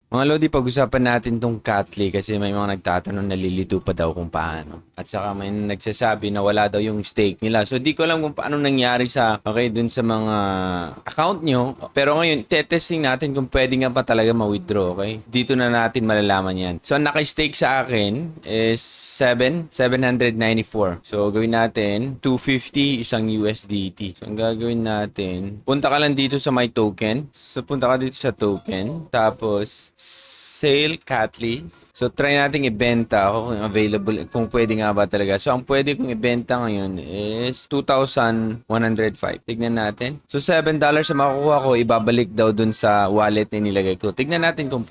Mga Lodi, pag-usapan natin tong Katli kasi may mga nagtatanong nalilito pa daw kung paano. At saka may nagsasabi na wala daw yung stake nila. So di ko alam kung paano nangyari dun sa mga account nyo. Pero ngayon, testing natin kung pwede nga pa talaga ma-withdraw, okay? Dito na natin malalaman yan. So ang naka-stake sa akin is 794. So gawin natin 250 isang USDT. So ang gagawin natin, punta ka lang dito sa my token. So punta ka dito sa token. Tapos sale Katli. So, try nating ibenta ako kung available, kung pwede nga ba talaga. So, ang pwede kong ibenta ngayon is 2,105. Tignan natin. So, $7 na makukuha ko, ibabalik daw dun sa wallet na nilagay ko. Tignan natin kung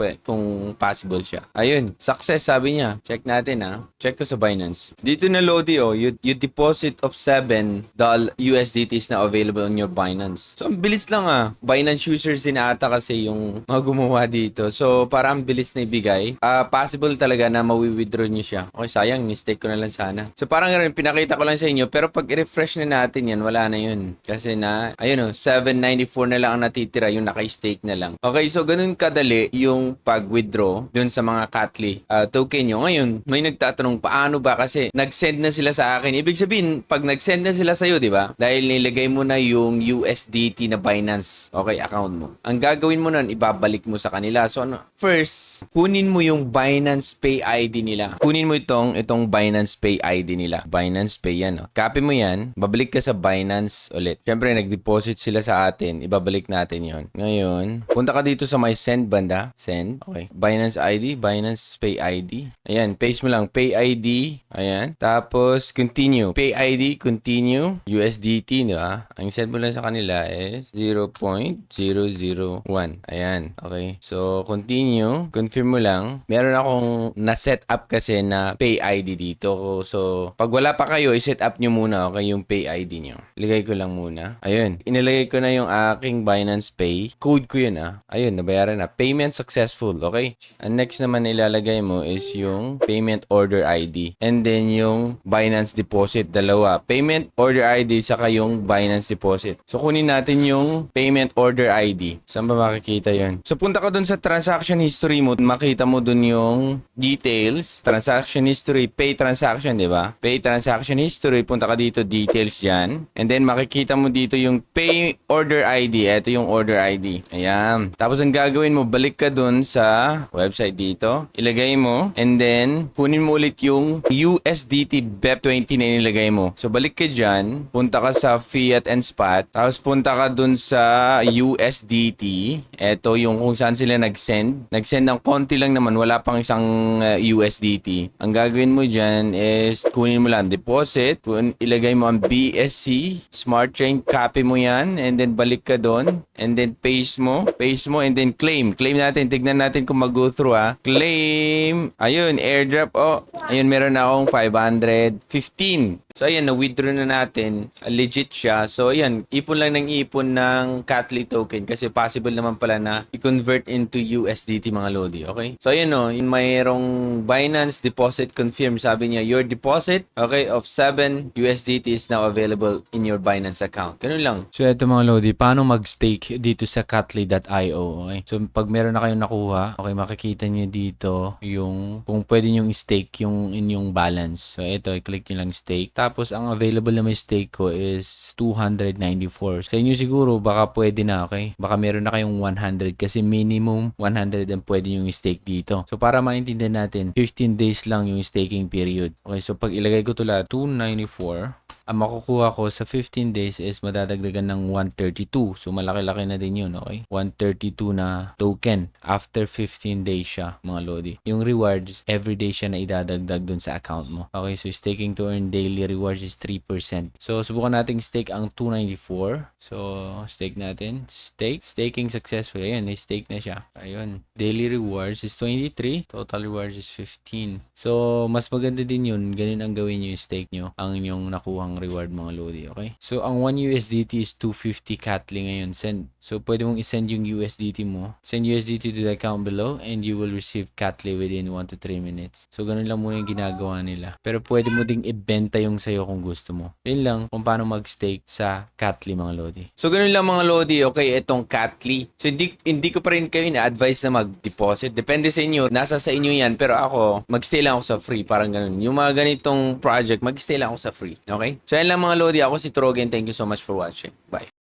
possible siya. Ayun, success sabi niya. Check natin Check ko sa Binance. Dito na Lodi you deposit of $7 USDTs na available on your Binance. So, ang bilis lang Binance users din ata kasi yung mga gumawa dito. So, parang bilis na ibigay. Possible talaga na mawi-withdraw nyo siya. Okay, sayang, mistake ko na lang sana. So, parang ganun, pinakita ko lang sa inyo. Pero pag i-refresh na natin yan, wala na yun. Kasi ayun 794 na lang ang natitira, yung naka-stake na lang. Okay, so ganun kadali yung pag-withdraw dun sa mga Katli token nyo. Ngayon, may nagtatanong, paano ba? Kasi nag-send na sila sa akin. Ibig sabihin, pag nag-send na sila sa'yo, di ba? Dahil nilagay mo na yung USDT na Binance, okay, account mo. Ang gagawin mo nun, ibabalik mo sa kanila. So, first, kunin mo yung Binance Pay ID nila. Kunin mo itong Binance Pay ID nila. Binance Pay yan. Copy mo yan. Babalik ka sa Binance ulit. Siyempre, nag-deposit sila sa atin. Ibabalik natin yon. Ngayon, punta ka dito sa may send banda. Send. Okay. Binance ID. Binance Pay ID. Ayan. Paste mo lang. Pay ID. Ayan. Tapos, continue. Pay ID. Continue. USDT. Diba? Ang send mo lang sa kanila is 0.001. Ayan. Okay. So, continue. Confirm mo lang. Meron akong na-set up kasi na Pay ID dito. So, pag wala pa kayo, i-set up nyo muna yung Pay ID nyo. Ilagay ko lang muna. Ayun. Inilagay ko na yung aking Binance Pay. Code ko yun Ayun, nabayaran na. Payment successful. Okay? Ang next naman na ilalagay mo is yung Payment Order ID. And then yung Binance Deposit. Dalawa. Payment Order ID saka yung Binance Deposit. So, kunin natin yung Payment Order ID. Saan ba makikita yun? So, punta ka dun sa transaction history mo. Makita mo dun yung details, transaction history, pay transaction, di ba? Pay transaction history, punta ka dito, details yan. And then, makikita mo dito yung pay order ID. Ito yung order ID. Ayan. Tapos, ang gagawin mo, balik ka dun sa website dito. Ilagay mo. And then, kunin mo ulit yung USDT BEP20 na nilagay mo. So, balik ka dyan. Punta ka sa Fiat and Spot. Tapos, punta ka dun sa USDT. Ito yung kung saan sila nag-send. Nag-send ng konti lang naman. Wala pang isang USDT. Ang gagawin mo dyan is kunin mo lang deposit, ilagay mo ang BSC, Smart Chain, copy mo yan, and then balik ka doon, and then paste mo, and then claim. Claim natin, tignan natin kung mag-go through Claim. Ayun, airdrop. Ayun, meron na akong 515. So, ayan, na-withdraw na natin. Legit siya. So, ayan, ipon lang ng ipon ng Katli token kasi possible naman pala na i-convert into USDT mga Lodi. Okay? So, ayan yung mayroong Binance deposit confirm. Sabi niya, your deposit, okay, of 7 USDT is now available in your Binance account. Ganun lang. So, eto mga Lodi, paano mag-stake dito sa Katli.io? Okay? So, pag meron na kayong nakuha, okay, makikita niyo dito yung kung pwede nyo i-stake yung inyong balance. So, ito, i-click nyo lang stake. Tapos, ang available na may stake ko is 294. Sa inyo siguro, baka pwede na, okay? Baka meron na kayong 100 kasi minimum 100 ang pwede yung stake dito. So, para maintindihan natin, 15 days lang yung staking period. Okay, so pag ilagay ko ito lahat, 294, ang makukuha ko sa 15 days is madadagdagan ng 132. So, malaki-laki na din yun, okay? 132 na token after 15 days siya, mga Lodi. Yung rewards, everyday siya na idadagdag dun sa account mo. Okay, so staking to earn daily rewards is 3%. So, subukan nating stake ang 294. So, stake natin. Staking successful. Ayan, stake na siya. Ayun. Daily rewards is 23. Total rewards is 15. So, mas maganda din yun. Ganun ang gawin nyo yung stake nyo. Ang inyong nakuhang pang reward mga Lodi, okay? So, ang 1 USDT is 250 Catly ngayon. Send. So, pwede mong isend yung USDT mo. Send USDT to the account below and you will receive Catly within 1 to 3 minutes. So, ganun lang muna yung ginagawa nila. Pero pwede mo ding ibenta yung sayo kung gusto mo. Yun lang kung paano mag-stake sa Catly mga Lodi. So, ganun lang mga Lodi, okay? Itong Catly. So, hindi ko pa rin kayo na-advise na mag-deposit. Depende sa inyo. Nasa sa inyo yan. Pero ako, mag-stay lang ako sa free. Parang ganun. Yung mga ganitong project, mag-stay lang ako sa free. Okay? So, yan lang mga Lodi. Ako si Trogen. Thank you so much for watching. Bye.